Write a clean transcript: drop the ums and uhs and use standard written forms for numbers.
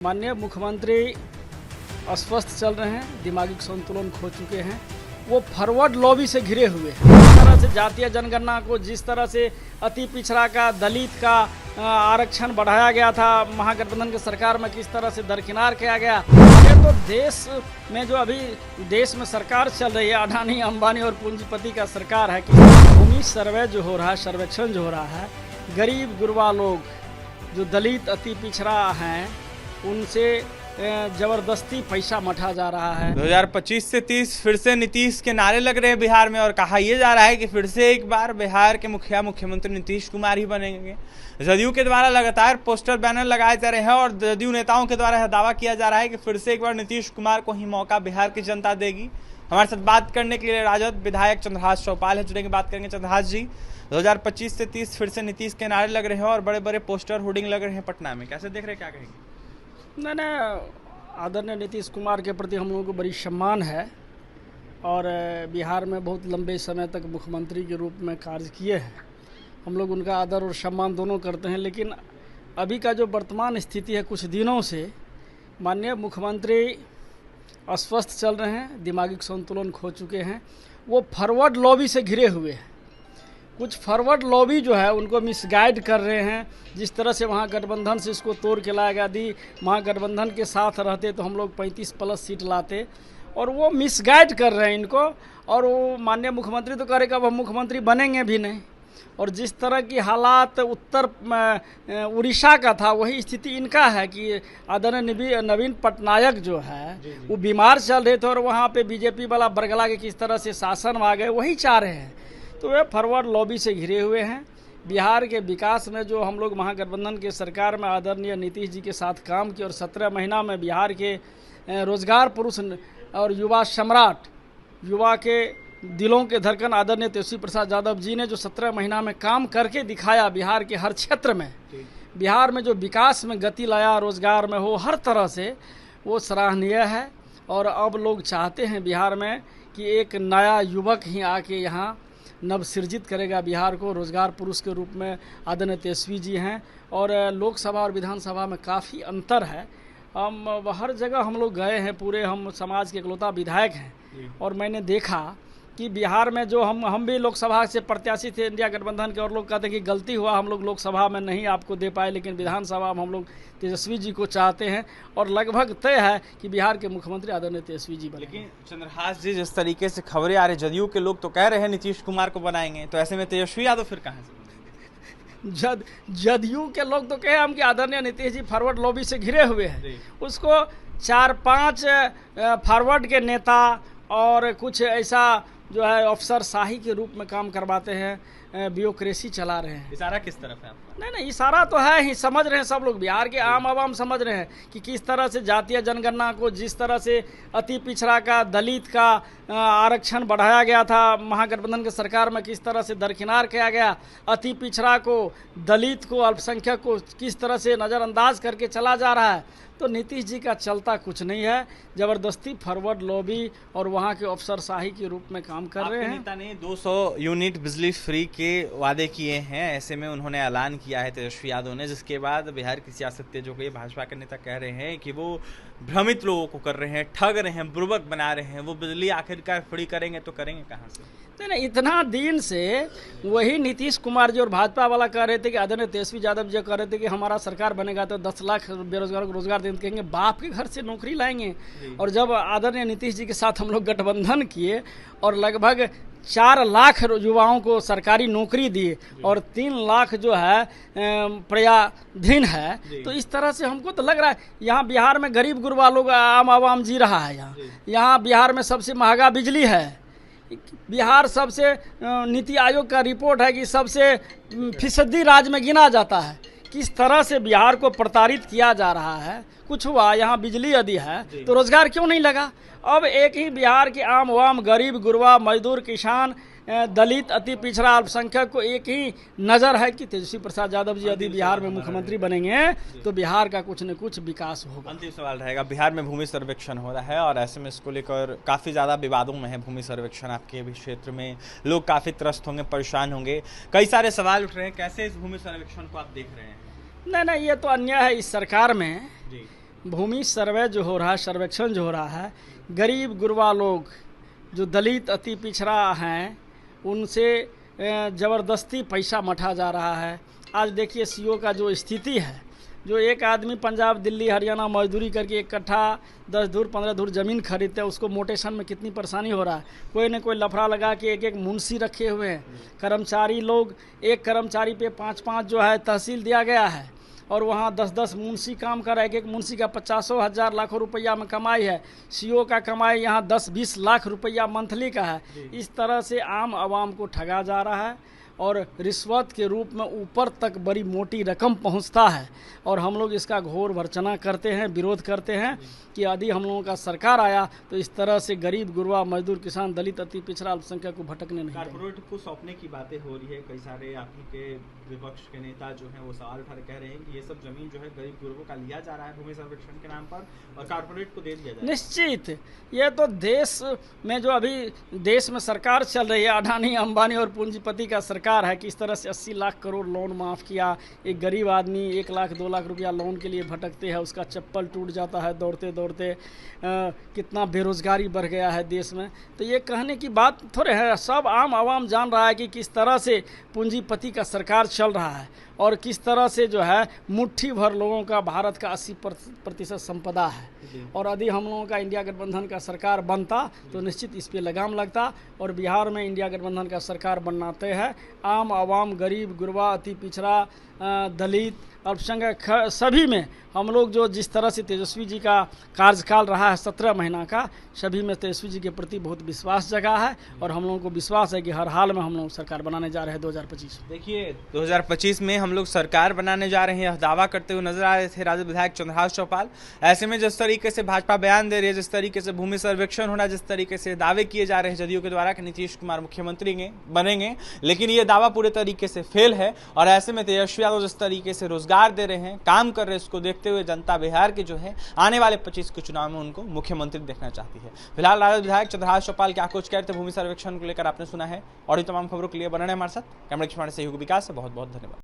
माननीय मुख्यमंत्री अस्वस्थ चल रहे हैं, दिमागी संतुलन खो चुके हैं। वो फॉरवर्ड लॉबी से घिरे हुए हैं। जिस तरह से जातीय जनगणना को, जिस तरह से अति पिछड़ा का, दलित का आरक्षण बढ़ाया गया था महागठबंधन की सरकार में, किस तरह से दरकिनार किया गया। ये तो देश में जो अभी देश में सरकार चल रही है, अडानी अंबानी और पूंजीपति का सरकार है कि भूमि सर्वे जो हो रहा है, सर्वेक्षण जो हो रहा है, गरीब गुरबा लोग जो दलित अति पिछड़ा हैं उनसे जबरदस्ती पैसा मठा जा रहा है। 2025 से 30 फिर से नीतीश के नारे लग रहे हैं बिहार में, और कहा यह जा रहा है कि फिर से एक बार बिहार के मुख्यमंत्री नीतीश कुमार ही बनेंगे। जदयू के द्वारा लगातार पोस्टर बैनर लगाए जा रहे हैं और जदयू नेताओं के द्वारा दावा किया जा रहा है कि फिर से एक बार नीतीश कुमार को ही मौका बिहार की जनता देगी। हमारे साथ बात करने के लिए राजद विधायक चंद्रहास चौपाल है, जुड़ेंगे, बात करेंगे। चंद्रहास जी, 2025 से 30 फिर से नीतीश के नारे लग रहे हैं और बड़े बड़े पोस्टर होर्डिंग लग रहे हैं पटना में, कैसे देख रहे हैं, क्या कहेंगे? नहीं, आदरणीय नीतीश कुमार के प्रति हम लोगों को बड़ी सम्मान है और बिहार में बहुत लंबे समय तक मुख्यमंत्री के रूप में कार्य किए हैं। हम लोग उनका आदर और सम्मान दोनों करते हैं, लेकिन अभी का जो वर्तमान स्थिति है, कुछ दिनों से माननीय मुख्यमंत्री अस्वस्थ चल रहे हैं, दिमागी संतुलन खो चुके हैं। वो फॉरवर्ड लॉबी से घिरे हुए हैं। कुछ फॉरवर्ड लॉबी जो है उनको मिसगाइड कर रहे हैं। जिस तरह से वहाँ गठबंधन से इसको तोड़ के लाया गया, दी वहाँ गठबंधन के साथ रहते तो हम लोग 35+ सीट लाते, और वो मिसगाइड कर रहे हैं इनको। और वो माननीय मुख्यमंत्री तो करेगा, अब हम मुख्यमंत्री बनेंगे भी नहीं। और जिस तरह की हालात उत्तर उड़ीसा का था, वही स्थिति इनका है कि आदरणीय नवीन पटनायक जो है वो बीमार चल रहे थे और वहाँ पे बीजेपी वाला बरगला के किस तरह से शासन में आ गए, वही चाह रहे हैं। तो वे फॉरवर्ड लॉबी से घिरे हुए हैं। बिहार के विकास में जो हम लोग महागठबंधन के सरकार में आदरणीय नीतीश जी के साथ काम किए और 17 महीना में बिहार के रोजगार पुरुष और युवा सम्राट, युवा के दिलों के धड़कन आदरणीय तेजस्वी प्रसाद यादव जी ने जो 17 महीना में काम करके दिखाया, बिहार के हर क्षेत्र में, बिहार में जो विकास में गति लाया, रोजगार में हो, हर तरह से वो सराहनीय है। और अब लोग चाहते हैं बिहार में कि एक नया युवक ही आके यहाँ नव सृजित करेगा बिहार को, रोजगार पुरुष के रूप में आदरणीय तेजस्वी जी हैं। और लोकसभा और विधानसभा में काफ़ी अंतर है। हम हर जगह हम लोग गए हैं, पूरे हम समाज के इकलौता विधायक हैं, और मैंने देखा कि बिहार में जो हम भी लोकसभा से प्रत्याशी थे इंडिया गठबंधन के, और लोग कहते हैं कि गलती हुआ, हम लोग लोकसभा में नहीं आपको दे पाए, लेकिन विधानसभा में हम लोग तेजस्वी जी को चाहते हैं और लगभग तय है कि बिहार के मुख्यमंत्री आदरणीय तेजस्वी जी बने। लेकिन चंद्रहास जी, जिस तरीके से खबरें आ रही, जदयू के लोग तो कह रहे हैं नीतीश कुमार को बनाएंगे, तो ऐसे में तेजस्वी यादव फिर कहाँ से? जदयू के लोग तो कहे हम कि आदरणीय नीतीश जी फॉरवर्ड लॉबी से घिरे हुए हैं। उसको 4-5 फॉरवर्ड के नेता और कुछ ऐसा जो है अफसर शाही के रूप में काम करवाते हैं, ब्यूरोक्रेसी चला रहे हैं। इशारा किस तरफ है आपका? नहीं, इशारा तो है ही, समझ रहे हैं सब लोग, बिहार के आम आवाम समझ रहे हैं कि किस तरह से जातीय जनगणना को, जिस तरह से अति पिछड़ा का, दलित का आरक्षण बढ़ाया गया था महागठबंधन की सरकार में, किस तरह से दरकिनार किया गया। अति पिछड़ा को, दलित को, अल्पसंख्यक को किस तरह से नज़रअंदाज करके चला जा रहा है। तो नीतीश जी का चलता कुछ नहीं है, ज़बरदस्ती फॉरवर्ड लॉबी और वहाँ के अफसरशाही के रूप में काम कर रहे हैं। नेता ने 200 यूनिट बिजली फ्री के वादे किए हैं, ऐसे में उन्होंने ऐलान किया है तेजस्वी यादव ने, जिसके बाद बिहार की सियासत तेज हो गई। भाजपा के नेता कह रहे हैं कि वो भ्रमित लोगों को कर रहे हैं, ठग रहे हैं, बुर्बक बना रहे हैं। वो बिजली आखिरकार फ्री करेंगे तो करेंगे कहाँ से? नहीं, इतना दिन से वही नीतीश कुमार जी और भाजपा वाला कह रहे थे कि आदरणीय तेजस्वी यादव जी कह रहे थे कि हमारा सरकार बनेगा तो 10 लाख बेरोजगारों को रोजगार देंगे, कहेंगे बाप के घर से नौकरी लाएंगे। और जब आदरणीय नीतीश जी के साथ हम लोग गठबंधन किए और लगभग 4 लाख युवाओं को सरकारी नौकरी दिए और 3 लाख जो है प्रयाधीन है, तो इस तरह से हमको तो लग रहा है यहाँ बिहार में गरीब गुरबा लोग, आम आवाम जी रहा है। यहाँ बिहार में सबसे महंगा बिजली है। बिहार सबसे नीति आयोग का रिपोर्ट है कि सबसे फीसदी राज्य में गिना जाता है। किस तरह से बिहार को प्रताड़ित किया जा रहा है। कुछ हुआ, यहाँ बिजली यदि है तो रोजगार क्यों नहीं लगा? अब एक ही बिहार के आम आवाम, गरीब गुरबा, मजदूर, किसान, दलित, अति पिछड़ा, अल्पसंख्यक को एक ही नज़र है कि तेजस्वी प्रसाद यादव जी यदि बिहार में मुख्यमंत्री बनेंगे तो बिहार का कुछ न कुछ विकास होगा। अंतिम सवाल रहेगा, बिहार में भूमि सर्वेक्षण हो रहा है और ऐसे में इसको लेकर काफ़ी ज़्यादा विवादों में है भूमि सर्वेक्षण। आपके भी क्षेत्र में लोग काफ़ी त्रस्त होंगे, परेशान होंगे, कई सारे सवाल उठ रहे हैं, कैसे इस भूमि सर्वेक्षण को आप देख रहे हैं? नहीं, ये तो अन्याय है इस सरकार में। भूमि सर्वे जो हो रहा है, सर्वेक्षण जो हो रहा है, गरीब गुरबा लोग जो दलित अति पिछड़ा हैं उनसे ज़बरदस्ती पैसा मठा जा रहा है। आज देखिए सीओ का जो स्थिति है, जो एक आदमी पंजाब दिल्ली हरियाणा मजदूरी करके एक कट्ठा 10 धूर 15 धूर ज़मीन खरीदते हैं, उसको मोटेशन में कितनी परेशानी हो रहा है। कोई न कोई लफड़ा लगा के एक एक मुंशी रखे हुए हैं। कर्मचारी लोग, एक कर्मचारी पे 5-5 जो है तहसील दिया गया है और वहाँ 10-10 मुंशी काम कर रहा है। एक मुंशी का 50 हज़ार लाखों रुपया में कमाई है। सीओ का कमाई यहाँ 10-20 लाख रुपया मंथली का है। इस तरह से आम आवाम को ठगा जा रहा है और रिश्वत के रूप में ऊपर तक बड़ी मोटी रकम पहुंचता है। और हम लोग इसका घोर भर्त्सना करते हैं, विरोध करते हैं कि यदि हम लोगों का सरकार आया तो इस तरह से गरीब गुरबा मजदूर किसान दलित अति पिछड़ा अल्पसंख्यक को भटकने नहीं देंगे। कारपोरेट को सौंपने की बातें हो रही है, कई सारे आपकी के विपक्ष के नेता जो हैं वो सवाल उठा कह रहे हैं कि ये सब जमीन जो है गरीब गुरबों का लिया जा रहा है भूमि सर्वेक्षण के नाम पर और कारपोरेट को दे दिया जाए। निश्चित, ये तो देश में जो अभी देश में सरकार चल रही है, अडानी अंबानी और पूंजीपति का सरकार है, किस तरह से 80 लाख करोड़ लोन माफ़ किया। एक गरीब आदमी 1 लाख 2 लाख रुपया लोन के लिए भटकते हैं, उसका चप्पल टूट जाता है दौड़ते दौड़ते। कितना बेरोजगारी बढ़ गया है देश में। तो ये कहने की बात थोड़े है, सब आम आवाम जान रहा है कि किस तरह से पूंजीपति का सरकार चल रहा है और किस तरह से जो है मुट्ठी भर लोगों का भारत का 80% संपदा है। और यदि हम लोगों का इंडिया गठबंधन का सरकार बनता तो निश्चित इस पे लगाम लगता। और बिहार में इंडिया गठबंधन का सरकार बनाते हैं आम आवाम, गरीब गुरबा, अति पिछड़ा, दलित, अल्पसंख्यक सभी में हम लोग जो जिस तरह से तेजस्वी जी का कार्यकाल रहा है 17 महीना का, सभी में तेजस्वी जी के प्रति बहुत विश्वास जगा है और हम लोगों को विश्वास है कि हर हाल में हम लोग सरकार बनाने जा रहे हैं 2025। देखिए 2025 में हम लोग सरकार बनाने जा रहे हैं, यह दावा करते हुए नजर आ रहे थे राजद विधायक चंद्रहास चौपाल। ऐसे में जिस तरीके से भाजपा बयान दे रही है, जिस तरीके से भूमि सर्वेक्षण हो रहा है, जिस तरीके से दावे किए जा रहे हैं जदयू के द्वारा कि नीतीश कुमार मुख्यमंत्री बनेंगे, लेकिन ये दावा पूरे तरीके से फेल है। और ऐसे में तेजस्वी यादव जिस तरीके से रोजगार दे रहे हैं, काम कर रहे हैं, उसको देखते हुए जनता बिहार के जो है आने वाले 25 के चुनाव में उनको मुख्यमंत्री देखना चाहती है। फिलहाल राजद विधायक चंद्रहास चौपाल क्या कुछ कहते हैं भूमि सर्वेक्षण को लेकर आपने सुना है। और तमाम खबरों के लिए बने रहें हमारे साथ। कैमरा के सहयोग विकास से बहुत बहुत धन्यवाद।